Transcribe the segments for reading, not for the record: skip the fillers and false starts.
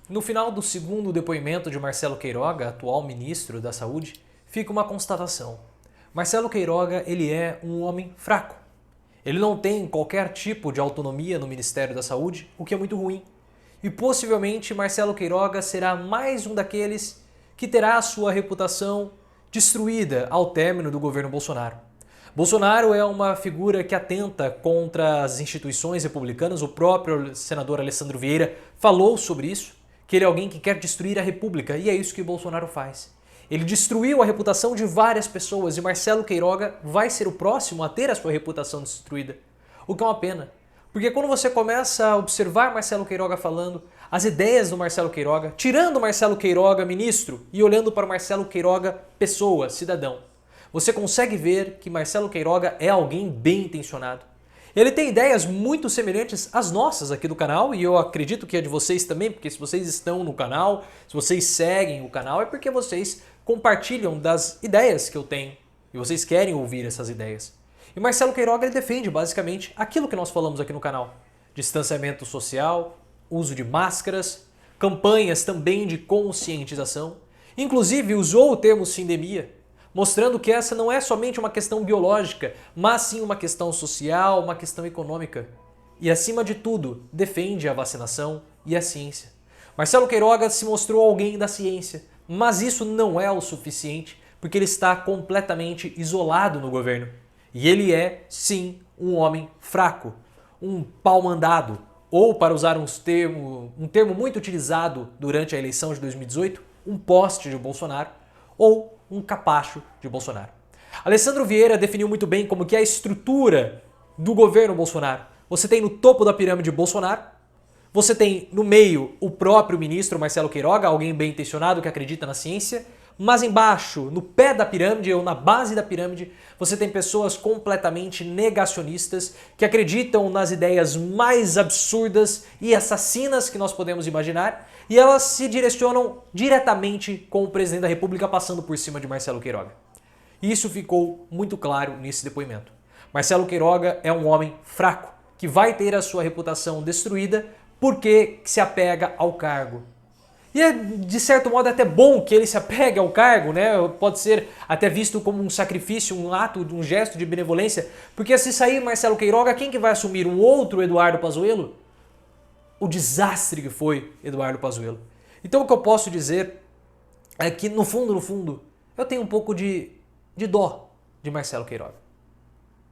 No final do segundo depoimento de Marcelo Queiroga, atual ministro da Saúde, fica uma constatação. Marcelo Queiroga, ele é um homem fraco. Ele não tem qualquer tipo de autonomia no Ministério da Saúde, o que é muito ruim. E possivelmente Marcelo Queiroga será mais um daqueles que terá a sua reputação destruída ao término do governo Bolsonaro. Bolsonaro é uma figura que atenta contra as instituições republicanas. O próprio senador Alessandro Vieira falou sobre isso, que ele é alguém que quer destruir a República, e é isso que Bolsonaro faz. Ele destruiu a reputação de várias pessoas e Marcelo Queiroga vai ser o próximo a ter a sua reputação destruída. O que é uma pena. Porque quando você começa a observar Marcelo Queiroga falando, as ideias do Marcelo Queiroga, tirando o Marcelo Queiroga ministro e olhando para o Marcelo Queiroga pessoa, cidadão, você consegue ver que Marcelo Queiroga é alguém bem intencionado. Ele tem ideias muito semelhantes às nossas aqui do canal e eu acredito que a de vocês também, porque se vocês estão no canal, se vocês seguem o canal, é porque vocês compartilham das ideias que eu tenho e vocês querem ouvir essas ideias. E Marcelo Queiroga ele defende basicamente aquilo que nós falamos aqui no canal: distanciamento social, uso de máscaras, campanhas também de conscientização, inclusive usou o termo sindemia, mostrando que essa não é somente uma questão biológica, mas sim uma questão social, uma questão econômica. E acima de tudo, defende a vacinação e a ciência. Marcelo Queiroga se mostrou alguém da ciência, mas isso não é o suficiente, porque ele está completamente isolado no governo. E ele é, sim, um homem fraco, um pau-mandado, ou, para usar um termo muito utilizado durante a eleição de 2018, um poste de Bolsonaro, ou um capacho de Bolsonaro. Alessandro Vieira definiu muito bem como que é a estrutura do governo Bolsonaro. Você tem no topo da pirâmide Bolsonaro, você tem no meio o próprio ministro Marcelo Queiroga, alguém bem intencionado que acredita na ciência, mas embaixo, no pé da pirâmide ou na base da pirâmide, você tem pessoas completamente negacionistas que acreditam nas ideias mais absurdas e assassinas que nós podemos imaginar, e elas se direcionam diretamente com o presidente da República passando por cima de Marcelo Queiroga. Isso ficou muito claro nesse depoimento. Marcelo Queiroga é um homem fraco, que vai ter a sua reputação destruída porque se apega ao cargo. E é, de certo modo, até bom que ele se apegue ao cargo, né? Pode ser até visto como um sacrifício, um ato, um gesto de benevolência, porque se sair Marcelo Queiroga, quem que vai assumir? Um outro Eduardo Pazuello? O desastre que foi Eduardo Pazuello. Então o que eu posso dizer é que, no fundo, eu tenho um pouco de dó de Marcelo Queiroga.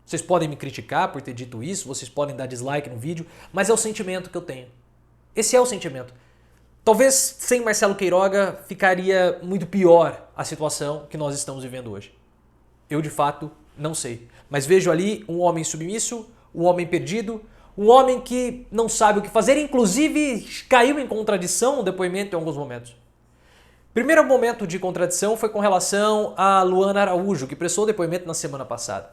Vocês podem me criticar por ter dito isso, vocês podem dar dislike no vídeo, mas é o sentimento que eu tenho. Esse é o sentimento. Talvez sem Marcelo Queiroga ficaria muito pior a situação que nós estamos vivendo hoje. Eu, de fato, não sei. Mas vejo ali um homem submisso, um homem perdido, um homem que não sabe o que fazer, inclusive caiu em contradição no depoimento em alguns momentos. Primeiro momento de contradição foi com relação a Luana Araújo, que prestou depoimento na semana passada.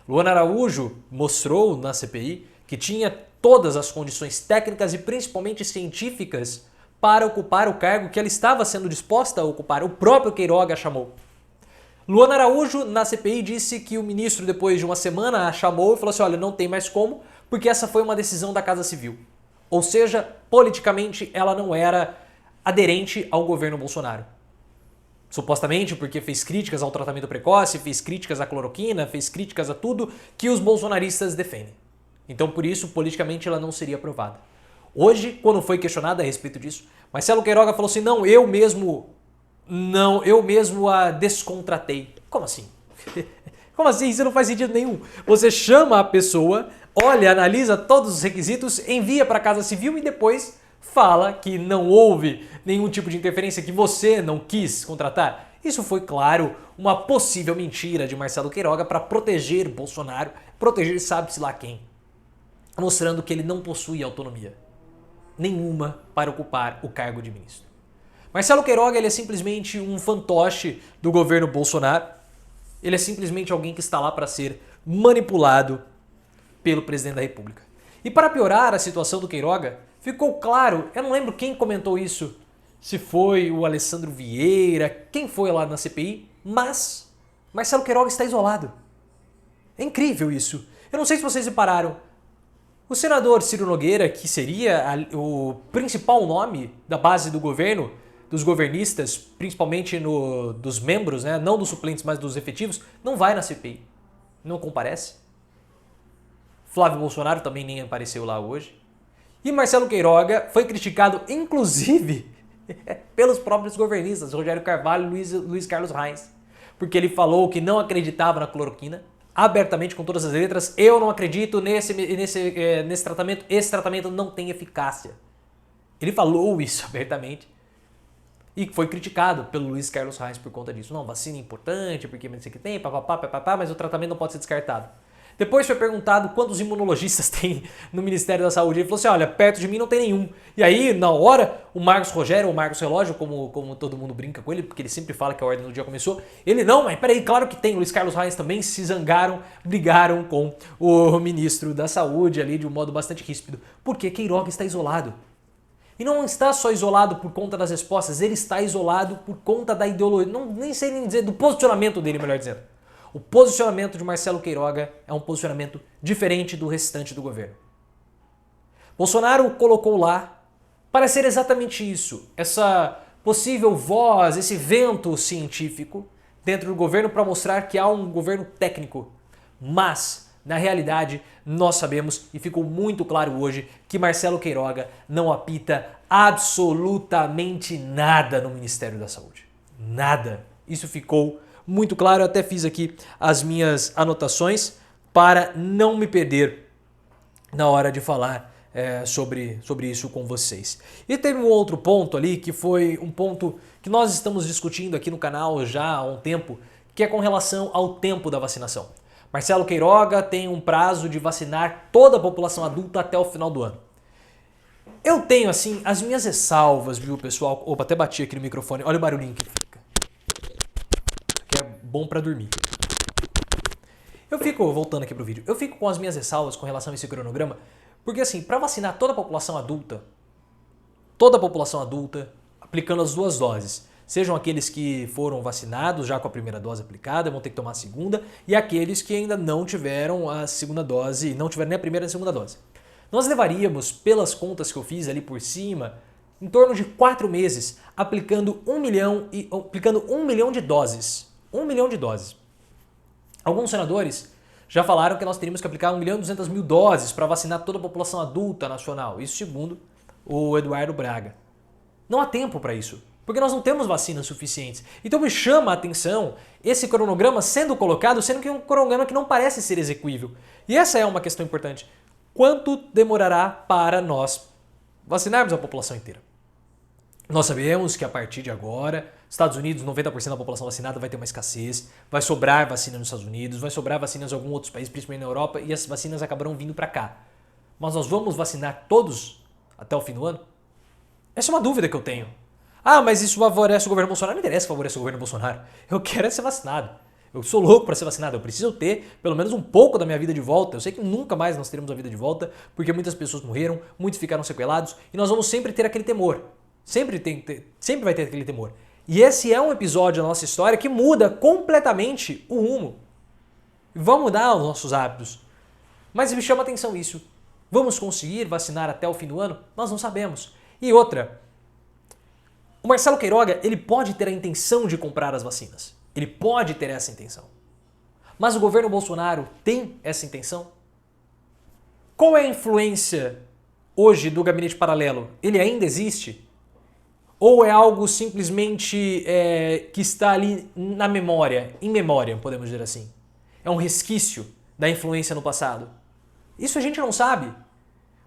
Luana Araújo mostrou na CPI que tinha todas as condições técnicas e principalmente científicas para ocupar o cargo que ela estava sendo disposta a ocupar. O próprio Queiroga a chamou. Luana Araújo, na CPI, disse que o ministro, depois de uma semana, a chamou e falou assim: olha, não tem mais como, porque essa foi uma decisão da Casa Civil. Ou seja, politicamente ela não era aderente ao governo Bolsonaro. Supostamente porque fez críticas ao tratamento precoce, fez críticas à cloroquina, fez críticas a tudo que os bolsonaristas defendem. Então, por isso, politicamente ela não seria aprovada. Hoje, quando foi questionada a respeito disso, Marcelo Queiroga falou assim: não, eu mesmo a descontratei. Como assim? Como assim? Isso não faz sentido nenhum. Você chama a pessoa, olha, analisa todos os requisitos, envia para a Casa Civil e depois fala que não houve nenhum tipo de interferência, que você não quis contratar. Isso foi, claro, uma possível mentira de Marcelo Queiroga para proteger Bolsonaro, proteger sabe-se lá quem, mostrando que ele não possui autonomia nenhuma para ocupar o cargo de ministro. Marcelo Queiroga ele é simplesmente um fantoche do governo Bolsonaro. Ele é simplesmente alguém que está lá para ser manipulado pelo presidente da República. E para piorar a situação do Queiroga, ficou claro, eu não lembro quem comentou isso, se foi o Alessandro Vieira, quem foi lá na CPI, mas Marcelo Queiroga está isolado. É incrível isso. Eu não sei se vocês repararam, O senador Ciro Nogueira, que seria o principal nome da base do governo, dos governistas, principalmente dos membros, né, não dos suplentes, mas dos efetivos, não vai na CPI. Não comparece. Flávio Bolsonaro também nem apareceu lá hoje. E Marcelo Queiroga foi criticado, inclusive, pelos próprios governistas, Rogério Carvalho e Luiz Carlos Reis, porque ele falou que não acreditava na cloroquina, abertamente, com todas as letras. Eu não acredito nesse tratamento, esse tratamento não tem eficácia. Ele falou isso abertamente e foi criticado pelo Luiz Carlos Reis por conta disso. Não, vacina é importante, porque não sei o que tem, papapá, mas o tratamento não pode ser descartado. Depois foi perguntado quantos imunologistas tem no Ministério da Saúde. Ele falou assim, olha, perto de mim não tem nenhum. E aí, na hora, o Marcos Rogério, ou Marcos Relógio, como todo mundo brinca com ele, porque ele sempre fala que a ordem do dia começou, ele, não, mas peraí, claro que tem. Luiz Carlos Reis também se zangaram, brigaram com o ministro da Saúde ali de um modo bastante ríspido. Porque Queiroga está isolado. E não está só isolado por conta das respostas, ele está isolado por conta da ideologia, nem sei nem dizer, do posicionamento dele, melhor dizendo. O posicionamento de Marcelo Queiroga é um posicionamento diferente do restante do governo. Bolsonaro colocou lá para ser exatamente isso, essa possível voz, esse vento científico dentro do governo para mostrar que há um governo técnico. Mas, na realidade, nós sabemos, e ficou muito claro hoje, que Marcelo Queiroga não apita absolutamente nada no Ministério da Saúde. Nada. Isso ficou muito claro, eu até fiz aqui as minhas anotações para não me perder na hora de falar sobre isso com vocês. E teve um outro ponto ali que foi um ponto que nós estamos discutindo aqui no canal já há um tempo, que é com relação ao tempo da vacinação. Marcelo Queiroga tem um prazo de vacinar toda a população adulta até o final do ano. Eu tenho, assim, as minhas ressalvas, viu, pessoal? Opa, até bati aqui no microfone. Olha o barulhinho que fica. Que é bom pra dormir. Voltando aqui pro vídeo, eu fico com as minhas ressalvas com relação a esse cronograma, porque assim, para vacinar toda a população adulta, aplicando as 2 doses, sejam aqueles que foram vacinados já com a primeira dose aplicada, vão ter que tomar a segunda, e aqueles que ainda não tiveram a segunda dose, não tiveram nem a primeira nem a segunda dose. Nós levaríamos, pelas contas que eu fiz ali por cima, em torno de 4 meses, aplicando 1 milhão de doses. 1 milhão de doses. Alguns senadores já falaram que nós teríamos que aplicar 1.200.000 doses para vacinar toda a população adulta nacional. Isso segundo o Eduardo Braga. Não há tempo para isso, porque nós não temos vacinas suficientes. Então me chama a atenção esse cronograma sendo colocado, sendo que é um cronograma que não parece ser execuível. E essa é uma questão importante. Quanto demorará para nós vacinarmos a população inteira? Nós sabemos que a partir de agora, Estados Unidos, 90% da população vacinada vai ter uma escassez, vai sobrar vacina nos Estados Unidos, vai sobrar vacinas em alguns outros países, principalmente na Europa, e as vacinas acabarão vindo para cá. Mas nós vamos vacinar todos até o fim do ano? Essa é uma dúvida que eu tenho. Ah, mas isso favorece o governo Bolsonaro? Não interessa se favorece o governo Bolsonaro. Eu quero ser vacinado. Eu sou louco para ser vacinado. Eu preciso ter pelo menos um pouco da minha vida de volta. Eu sei que nunca mais nós teremos a vida de volta, porque muitas pessoas morreram, muitos ficaram sequelados, e nós vamos sempre ter aquele temor. Sempre vai ter aquele temor. E esse é um episódio da nossa história que muda completamente o rumo. Vai mudar os nossos hábitos. Mas me chama a atenção isso. Vamos conseguir vacinar até o fim do ano? Nós não sabemos. E outra, o Marcelo Queiroga, ele pode ter a intenção de comprar as vacinas. Ele pode ter essa intenção. Mas o governo Bolsonaro tem essa intenção? Qual é a influência hoje do gabinete paralelo? Ele ainda existe? Ou é algo simplesmente que está ali na memória, em memória, podemos dizer assim? É um resquício da influência no passado? Isso a gente não sabe.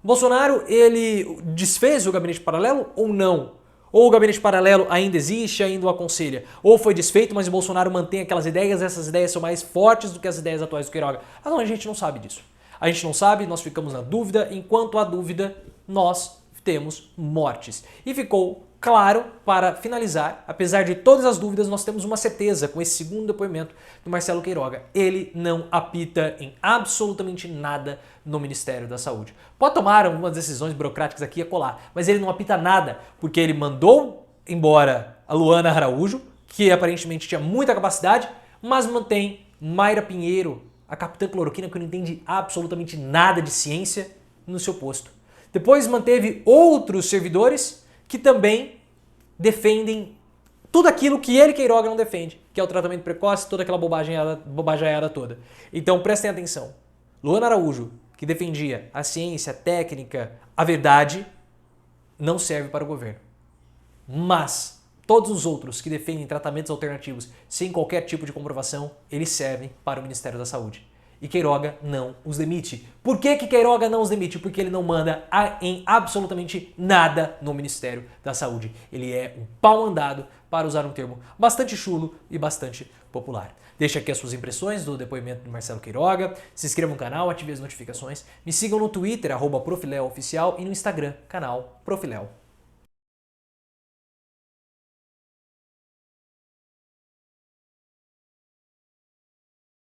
Bolsonaro, ele desfez o gabinete paralelo ou não? Ou o gabinete paralelo ainda existe, ainda o aconselha? Ou foi desfeito, mas o Bolsonaro mantém aquelas ideias, essas ideias são mais fortes do que as ideias atuais do Queiroga? Ah, não, a gente não sabe disso. A gente não sabe, nós ficamos na dúvida, enquanto há dúvida, nós temos mortes. E ficou claro, para finalizar, apesar de todas as dúvidas, nós temos uma certeza com esse segundo depoimento do Marcelo Queiroga. Ele não apita em absolutamente nada no Ministério da Saúde. Pode tomar algumas decisões burocráticas aqui e acolá, mas ele não apita nada, porque ele mandou embora a Luana Araújo, que aparentemente tinha muita capacidade, mas mantém Mayra Pinheiro, a capitã cloroquina, que não entende absolutamente nada de ciência, no seu posto. Depois manteve outros servidores que também defendem tudo aquilo que ele, Queiroga, não defende, que é o tratamento precoce, toda aquela bobajaiada toda. Então prestem atenção. Luana Araújo, que defendia a ciência, a técnica, a verdade, não serve para o governo. Mas todos os outros que defendem tratamentos alternativos sem qualquer tipo de comprovação, eles servem para o Ministério da Saúde. E Queiroga não os demite. Por que Queiroga não os demite? Porque ele não manda em absolutamente nada no Ministério da Saúde. Ele é um pau mandado, para usar um termo bastante chulo e bastante popular. Deixe aqui as suas impressões do depoimento do Marcelo Queiroga, se inscreva no canal, ative as notificações, me sigam no Twitter, @profileooficial e no Instagram, canal Profiléu.